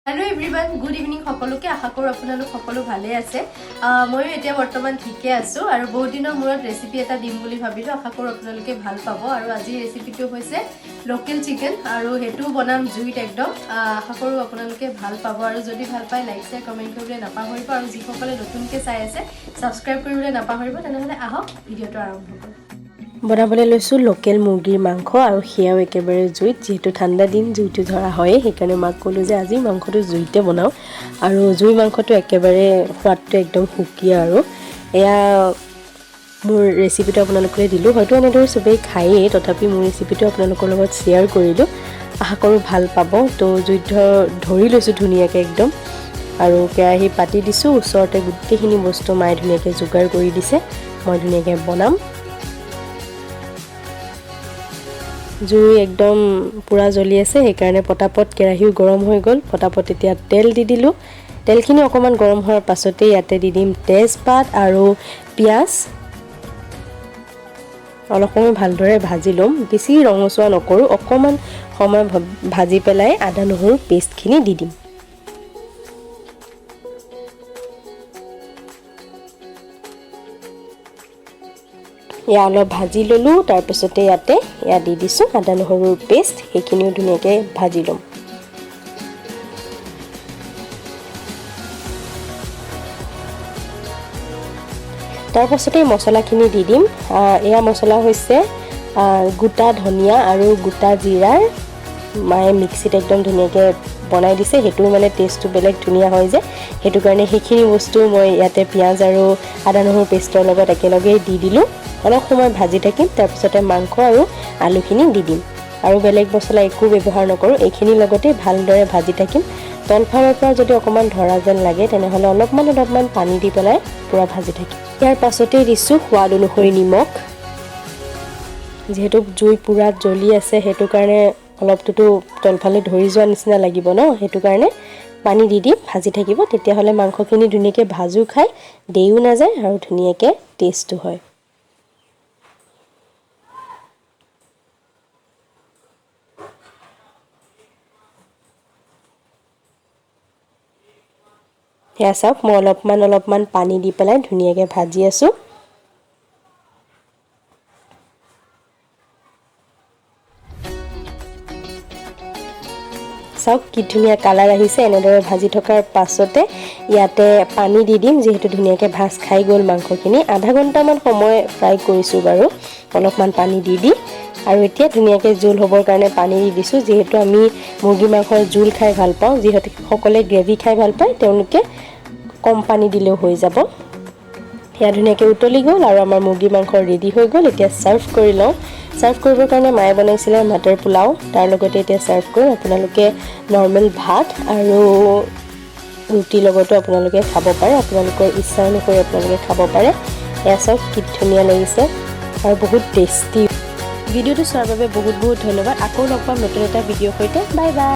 Hello everyone, good evening সকলোকে আশা কৰো আপোনালোক সকলো ভালে আছে মই এতিয়া বৰ্তমান ঠিকে আছো আৰু বহুত দিনৰ মূৰত ৰেচিপি এটা দিম বুলি ভাবিলো আশা কৰো আপোনালোকে ভাল পাব আৰু আজি ৰেচিপিটো হৈছে লোকেল চিকেন আৰু হেতু বনাম জুইত একদম আশা কৰো আপোনালোকে ভাল পাব আৰু যদি ভাল পায় লাইক শেয়াৰ কমেন্ট কৰিবলৈ নাপাহৰিব আৰু যিসকলে নতুনকৈ চাই আছে সাবস্ক্ৰাইব কৰিবলৈ নাপাহৰিব তেনেহলে আহক ভিডিওটো আৰম্ভ কৰো বনাবলৈ লৈছো লোকেল মুৰ্গীৰ মাংস আৰু হিয়াও একেবাৰে জুইত যেহেতু ঠাণ্ডা দিন জুইটো ধৰা হয় সেইকাৰণে মাক ক'লো যে আজি মাংসটো জুইতে বনাও আৰু জুই মাংসটো একেবাৰে সোৱাদটো একদম সুকীয়া আৰু এয়া মোৰ ৰেচিপিটো আপোনালোকলৈ দিলো হয়তো এনেদৰে সবেই খায়েই তথাপি মোৰ ৰেচিপিটো আপোনালোকৰ লগত শ্বেয়াৰ কৰিলো আশা কৰো ভাল পাব তো জুইত ধৰি লৈছো ধুনীয়াকৈ একদম আৰু কেৰাহী পাতি দিছো ওচৰতে গোটেইখিনি বস্তু মাই ধুনীয়াকৈ যোগাৰ কৰি দিছে মই ধুনীয়াকৈ বনাম জুই একদম পুৰা জ্বলি আছে সেইকাৰণে পটাপট কেৰাহীও গৰম হৈ গ'ল পটাপট এতিয়া তেল দি দিলো তেলখিনি অকমান গৰম হোৱাৰ পাছতে ইয়াতে দি দিম তেজপাত আৰু পিয়াজ অলপ সময় ভালদৰে ভাজি লম বেছি ৰঙচুৱা নকৰো অকমান সময় ভাজি পেলাই আদা নহৰু পেষ্টখিনি দি দিম ইয়া অলপ ভাজি ললো তাৰ পিছতে ইয়াতে ইয়া দি দিছো আদা নহৰুৰ পেষ্ট সেইখিনিও ধুনীয়াকৈ ভাজি লম তাৰ পাছতে মছলাখিনি দি দিম এয়া মছলা হৈছে গোটা ধনিয়া আৰু গোটা জিৰাৰ মায়ে মিক্সিত একদম ধুনীয়াকৈ বনাই দিছে হেতু মানে টেষ্টটো বেলেগ ধুনীয়া হয় যে হেতু কাৰণে সেইখিনি বস্তু মই ইয়াতে পিয়াজ আৰু আদা নহৰু পেষ্টৰ লগত একেলগে দি দিলো অলপ সময় ভাজি থাকিম তাৰ পিছতে মাংস আৰু আলুখিনি দি দিম আৰু বেলেগ মছলা একো ব্যৱহাৰ নকৰো এইখিনি লগতে ভালদৰে ভাজি থাকিম তলফালৰ পৰা যদি অকমান ধৰা যেন লাগে তেনেহলে অলপমান পানী দি পেলাই পুৰা ভাজি থাকিম ইয়াৰ পাছতে দিছো সোৱাদ অনুসৰি নিমখ যেহেতু জুই পুৰা জ্বলি আছে হেতু কাৰণে অলপটো তলফালে ধৰি যোৱা নিচিনা লাগিব ন হেতু কাৰণে পানী দি দিম ভাজি থাকিব তেতিয়া হলে মাংসখিনি ধুনীয়াকৈ ভাজু খাই দেইও না যায় আৰু ধুনীয়াকৈ টেষ্টটো হয় হেয়া চাওক মই অলপমান পানী দি পেলাই ধুনীয়াকৈ ভাজি আছো চাওক কি ধুনীয়া কালাৰ আহিছে এনেদৰে ভাজি থকাৰ পাছতে ইয়াতে পানী দি দিম যেহেতু ধুনীয়াকৈ ভাজ খাই গ'ল মাংসখিনি আধা ঘণ্টামান সময় ফ্ৰাই কৰিছো বাৰু অলপমান পানী দি আৰু এতিয়া ধুনীয়াকৈ জোল হ'বৰ কাৰণে পানী দি দিছো যেহেতু আমি মুৰ্গী মাংসৰ জোল খাই ভাল পাওঁ যেহেতু সকলে গ্ৰেভি খাই ভাল পায় তেওঁলোকে কম পানী দিলেও হৈ যাব ইয়া ধুনীয়াকৈ উতলি গ'ল আৰু আমাৰ মুৰ্গী মাংস ৰেডি হৈ গ'ল এতিয়া সাৰ্ভ কৰি লওঁ সাৰ্ভ কৰিবৰ কাৰণে মায়ে বনাইছিলে মটৰ পোলাও তাৰ লগতে এতিয়া সাৰ্ভ কৰি আপোনালোকে নৰ্মেল ভাত আৰু ৰুটি লগতো আপোনালোকে খাব পাৰে আপোনালোকৰ ইচ্ছা অনুসৰি আপোনালোকে খাব পাৰে এয়া চাওক কি ধুনীয়া লাগিছে আৰু বহুত টেষ্টি ভিডিওটো চোৱাৰ বাবে বহুত ধন্যবাদ আকৌ লগ পাম নতুন এটা ভিডিঅ'ৰ সৈতে বাই বাই